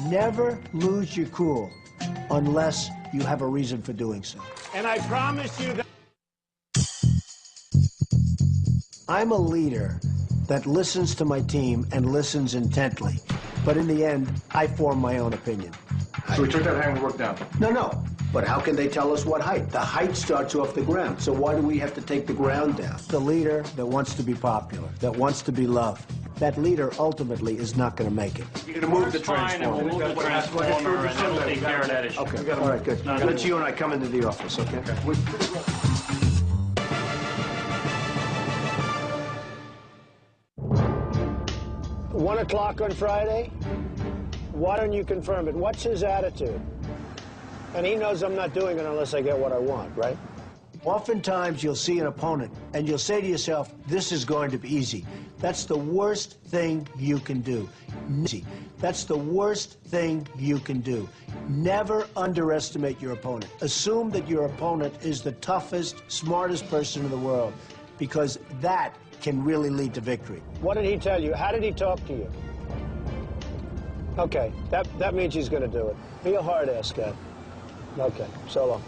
Never lose your cool unless you have a reason for doing so. And I promise you that I'm a leader that listens to my team and listens intently. But in the end, I form my own opinion. So we took that height and we worked down? No. But how can they tell us what height? The height starts off the ground. So why do we have to take the ground down? The leader that wants to be popular, that wants to be loved, that leader ultimately is not going to make it. You're going to move the transformer. We'll move the transformer, and then we'll take care of that issue. Okay, all right, good. Let's you and I come into the office, okay? 1 o'clock on Friday? Why don't you confirm it? What's his attitude? And he knows I'm not doing it unless I get what I want, right? Oftentimes you'll see an opponent and you'll say to yourself, this is going to be easy. That's the worst thing you can do. That's the worst thing you can do. Never underestimate your opponent. Assume that your opponent is the toughest, smartest person in the world, because that can really lead to victory. What did he tell you? How did he talk to you? Okay, that means he's going to do it. Be a hard-ass guy. Okay, so long.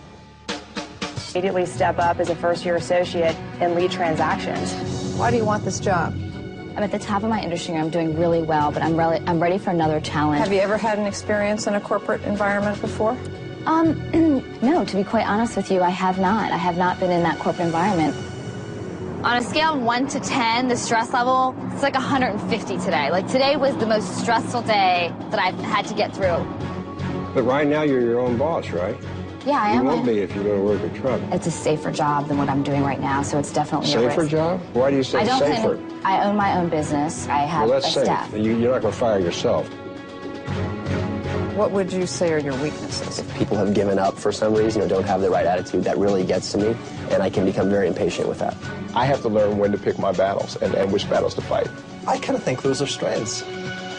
Immediately step up as a first-year associate and lead transactions. Why do you want this job? I'm at the top of my industry. I'm doing really well, but I'm ready for another challenge. Have you ever had an experience in a corporate environment before? No, to be quite honest with you, I have not. I have not been in that corporate environment. On a scale of 1 to 10, the stress level, it's like 150 today. Like, today was the most stressful day that I've had to get through. But right now, you're your own boss, right? Yeah, I am. You won't be if you go to work at Trump. It's a safer job than what I'm doing right now, so it's definitely a risk. Safer job? Why do you say safer? I own my own business. I have well, that's a safe. staff. You're not going to fire yourself. What would you say are your weaknesses? If people have given up for some reason or don't have the right attitude, that really gets to me, and I can become very impatient with that. I have to learn when to pick my battles and which battles to fight. I kind of think those are strengths.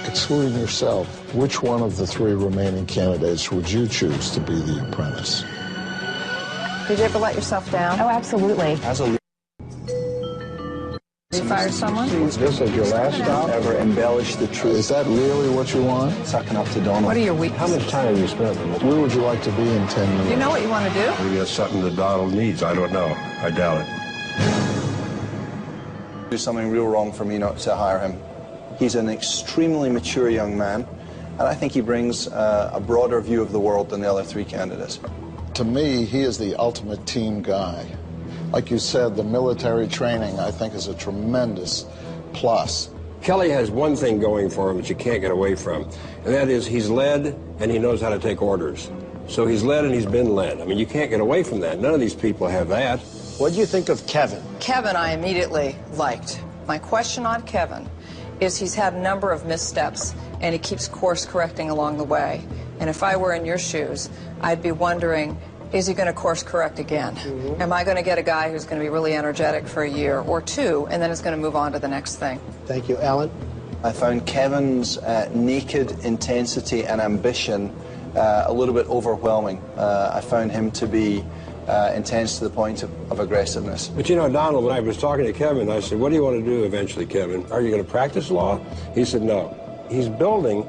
Excluding yourself, which one of the 3 remaining candidates would you choose to be the apprentice? Did you ever let yourself down? Oh, absolutely. As a You fired someone? This is your last stop? ever embellish the truth. Is that really what you want? Sucking up to Donald. What are your How weaknesses? much time have you spent on this? Where would you like to be in 10 years? Do you know what you want to do? Maybe that's something that Donald needs. I don't know. I doubt it. Do something real wrong for me not to hire him. He's an extremely mature young man, and I think he brings a broader view of the world than the other 3 candidates. To me, he is the ultimate team guy. Like you said, the military training, I think, is a tremendous plus. Kelly has one thing going for him that you can't get away from, and that is he's led and he knows how to take orders. So he's led and he's been led. I mean, you can't get away from that. None of these people have that. What do you think of Kevin? Kevin, I immediately liked. My question on Kevin is he's had a number of missteps, and he keeps course correcting along the way. And if I were in your shoes, I'd be wondering, is he going to course correct again? Am I going to get a guy who's going to be really energetic for a year or 2, and then is going to move on to the next thing? Thank you. Alan? I found Kevin's naked intensity and ambition a little bit overwhelming. I found him to be intense to the point of aggressiveness. But you know, Donald, when I was talking to Kevin, I said, what do you want to do eventually, Kevin? Are you going to practice law? He said, no. He's building,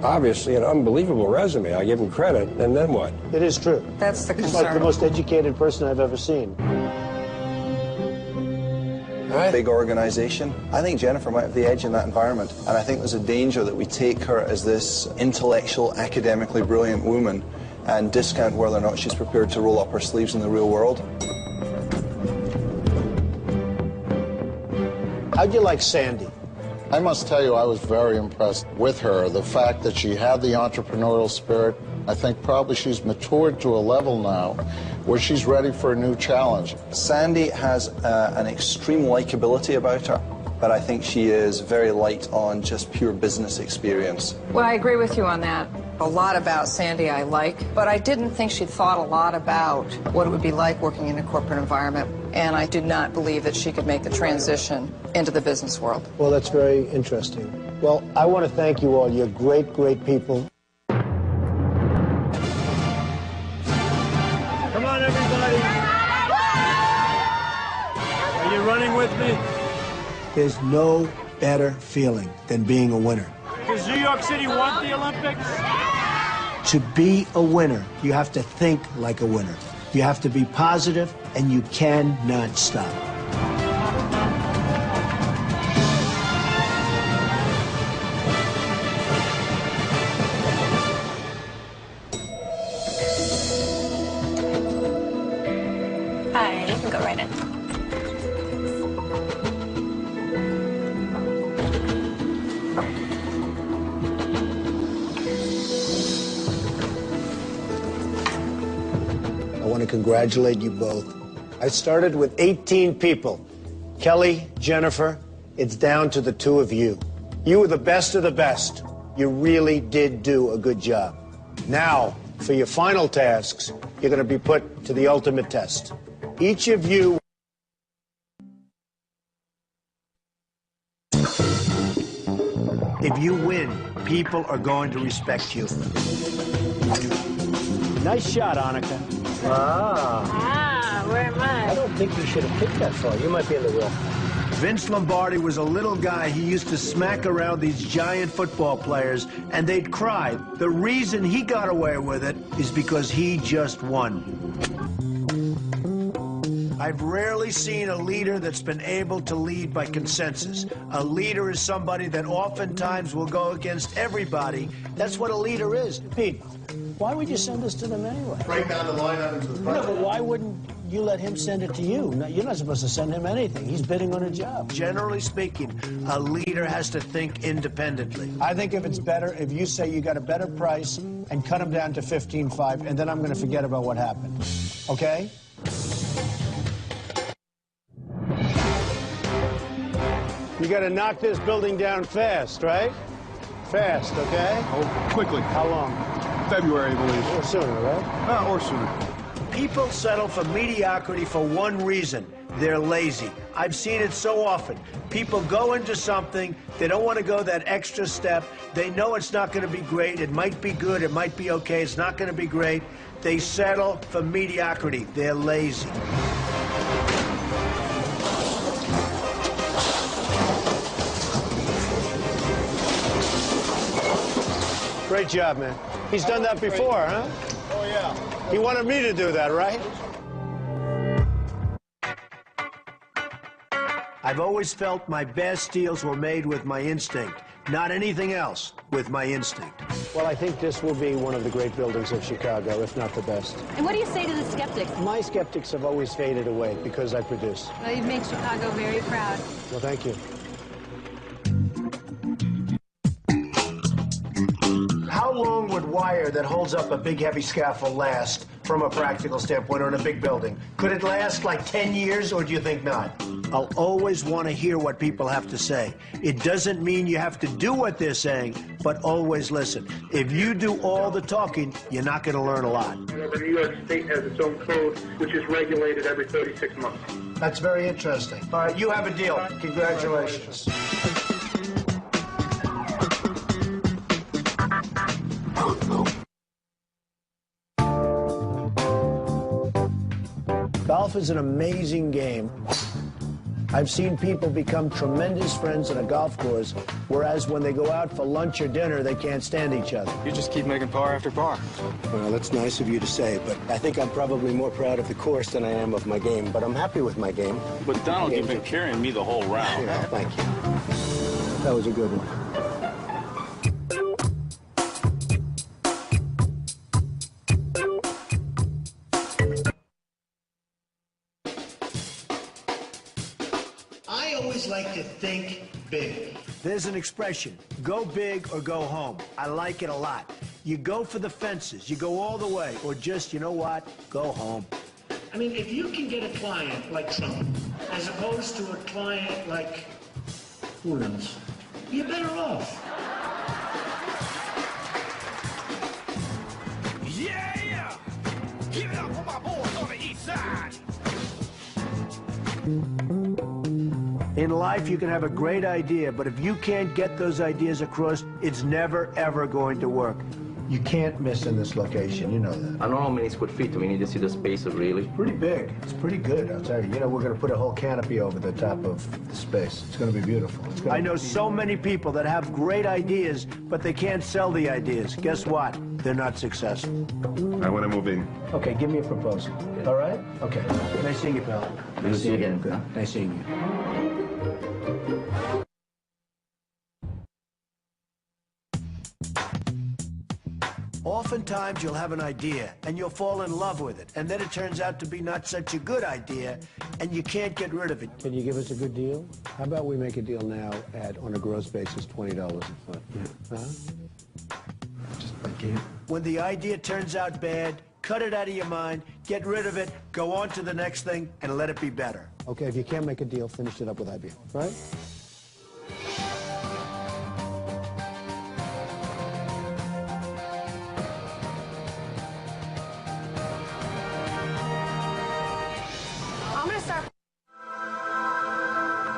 obviously, an unbelievable resume. I give him credit, and then what? It is true. That's the He's like the concern. most educated person I've ever seen. Big organization. I think Jennifer might have the edge in that environment, and I think there's a danger that we take her as this intellectual, academically brilliant woman and discount whether or not she's prepared to roll up her sleeves in the real world. How'd you like Sandy? I must tell you, I was very impressed with her. The fact that she had the entrepreneurial spirit, I think probably she's matured to a level now where she's ready for a new challenge. Sandy has an extreme likability about her, but I think she is very light on just pure business experience. Well, I agree with you on that. A lot about Sandy I like, but I didn't think she'd thought a lot about what it would be like working in a corporate environment, and I did not believe that she could make the transition into the business world. Well, that's very interesting. Well, I want to thank you all. You're great, great people. Come on, everybody. Are you running with me? There's no better feeling than being a winner. Because New York City want the Olympics? To be a winner, you have to think like a winner. You have to be positive, and you cannot stop. Hi, you can go right in. I want to congratulate you both. I started with 18 people. Kelly, Jennifer, it's down to the two of you. You were the best of the best. You really did do a good job. Now, for your final tasks, you're going to be put to the ultimate test. Each of you... If you win, people are going to respect you. Nice shot, Annika. Where am I? I don't think you should have picked that far. You might be in the wrong. Vince Lombardi was a little guy. He used to smack around these giant football players, and they'd cry. The reason he got away with it is because he just won. I've rarely seen a leader that's been able to lead by consensus. A leader is somebody that oftentimes will go against everybody. That's what a leader is. Pete, why would you send this to them anyway? Break down the line items of the project. No, but why wouldn't you let him send it to you? No, you're not supposed to send him anything. He's bidding on a job. Generally speaking, a leader has to think independently. I think if it's better if you say you got a better price and cut him down to 15.5, and then I'm going to forget about what happened. Okay? You got to knock this building down fast, right? Fast, okay? Oh, quickly. How long? February, I believe. Or sooner, right? Or sooner. People settle for mediocrity for one reason. They're lazy. I've seen it so often. People go into something, they don't want to go that extra step. They know it's not going to be great. It might be good, it might be okay. It's not going to be great. They settle for mediocrity. They're lazy. Great job, man. He's done that before, huh? Oh, yeah. He wanted me to do that, right? I've always felt my best deals were made with my instinct, not anything else, with my instinct. Well, I think this will be one of the great buildings of Chicago, if not the best. And what do you say to the skeptics? My skeptics have always faded away because I produce. Well, you've made Chicago very proud. Well, thank you. How long would wire that holds up a big, heavy scaffold last from a practical standpoint or in a big building? Could it last like 10 years, or do you think not? I'll always want to hear what people have to say. It doesn't mean you have to do what they're saying, but always listen. If you do all the talking, you're not going to learn a lot. However, New York State has its own code, which is regulated every 36 months. That's very interesting. All right, you have a deal. Congratulations. Golf is an amazing game. I've seen people become tremendous friends on a golf course, whereas when they go out for lunch or dinner, they can't stand each other. You just keep making par after par. Well, that's nice of you to say, but I think I'm probably more proud of the course than I am of my game, but I'm happy with my game. But Donald, you've been carrying me the whole round. Yeah, thank you. That was a good one. I always like to think big. There's an expression, go big or go home. I like it a lot. You go for the fences, you go all the way, or just, you know what, go home. I mean, if you can get a client like Trump, as opposed to a client like, who knows, you're better off. Yeah! Give it up for my boys on the east side! In life, you can have a great idea, but if you can't get those ideas across, it's never, ever going to work. You can't miss in this location, you know that. I don't know how many square feet. We need to see the space really. Pretty big. It's pretty good, I'll tell you. You know, we're going to put a whole canopy over the top of the space. It's going to be beautiful. I know so many people that have great ideas, but they can't sell the ideas. Guess what? They're not successful. I want to move in. Okay, give me a proposal. All right? Okay. Nice seeing you, pal. Nice seeing you again. Good. Nice seeing you. Oftentimes, you'll have an idea, and you'll fall in love with it, and then it turns out to be not such a good idea, and you can't get rid of it. Can you give us a good deal? How about we make a deal now at, on a gross basis, $20 a foot? Yeah. Huh? Just, I can't. When the idea turns out bad, cut it out of your mind, get rid of it, go on to the next thing, and let it be better. Okay, if you can't make a deal, finish it up with IBM, right?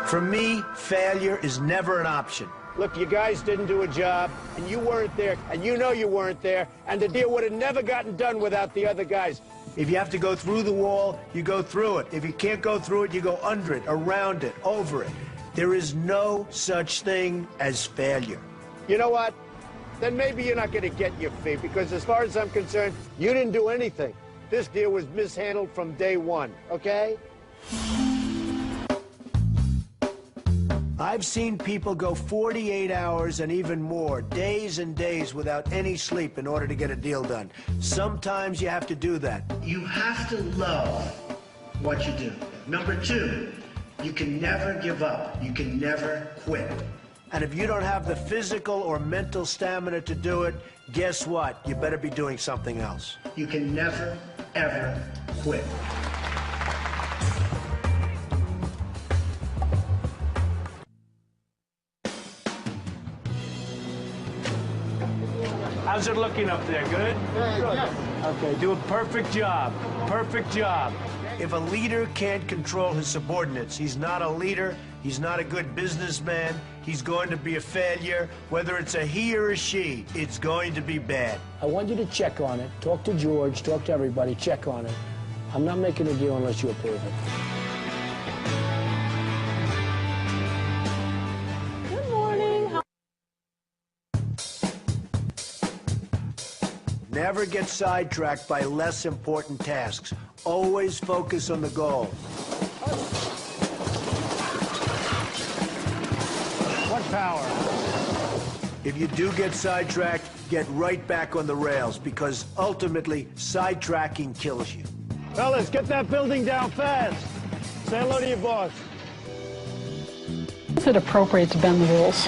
For me, failure is never an option. Look, you guys didn't do a job, and you weren't there, and you know you weren't there, and the deal would have never gotten done without the other guys. If you have to go through the wall, you go through it. If you can't go through it, you go under it, around it, over it. There is no such thing as failure. You know what? Then maybe you're not going to get your fee, because as far as I'm concerned, you didn't do anything. This deal was mishandled from day one, okay? I've seen people go 48 hours and even more, days and days without any sleep in order to get a deal done. Sometimes you have to do that. You have to love what you do. Number two, you can never give up. You can never quit. And if you don't have the physical or mental stamina to do it, guess what? You better be doing something else. You can never, ever quit. How's it looking up there? Good? Good. Okay, do a perfect job. Perfect job. If a leader can't control his subordinates, he's not a leader, he's not a good businessman, he's going to be a failure. Whether it's a he or a she, it's going to be bad. I want you to check on it. Talk to George, talk to everybody, check on it. I'm not making a deal unless you approve it. Never get sidetracked by less important tasks. Always focus on the goal. What power? If you do get sidetracked, get right back on the rails, because ultimately, sidetracking kills you. Fellas, get that building down fast. Say hello to your boss. Is it appropriate to bend the rules?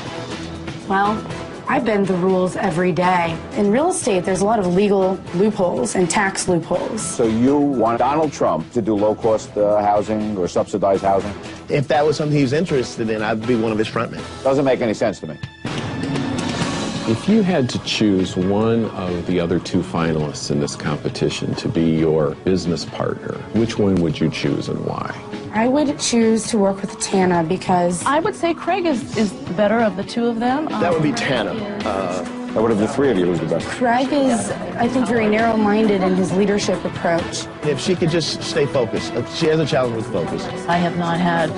Well, I bend the rules every day. In real estate, there's a lot of legal loopholes and tax loopholes. So you want Donald Trump to do low-cost housing or subsidized housing? If that was something he was interested in, I'd be one of his frontmen. Doesn't make any sense to me. If you had to choose one of the other two finalists in this competition to be your business partner, which one would you choose and why? I would choose to work with Tana because... I would say Craig is the better of the two of them. That would be Tana. What of the three of you who's the best? Craig is, I think, very narrow-minded in his leadership approach. If she could just stay focused. She has a challenge with focus. I have not had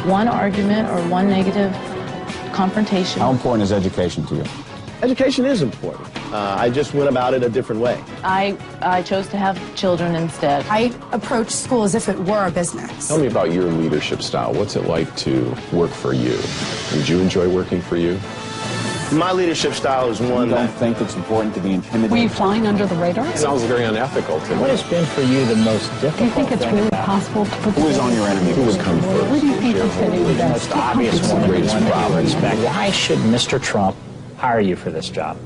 one argument or one negative confrontation. How important is education to you? Education is important. I just went about it a different way. I chose to have children instead. I approach school as if it were a business. Tell me about your leadership style. What's it like to work for you? Did you enjoy working for you? My leadership style is one that... You don't think it's important to be intimidated? Were you flying under the radar? It sounds very unethical to me. What has been for you the most difficult? Do you think it's really possible to put... Who is on your enemy? Who would come first? Where do you think it's going to be the most obvious one that you want to respect? Why should Mr. Trump hire you for this job?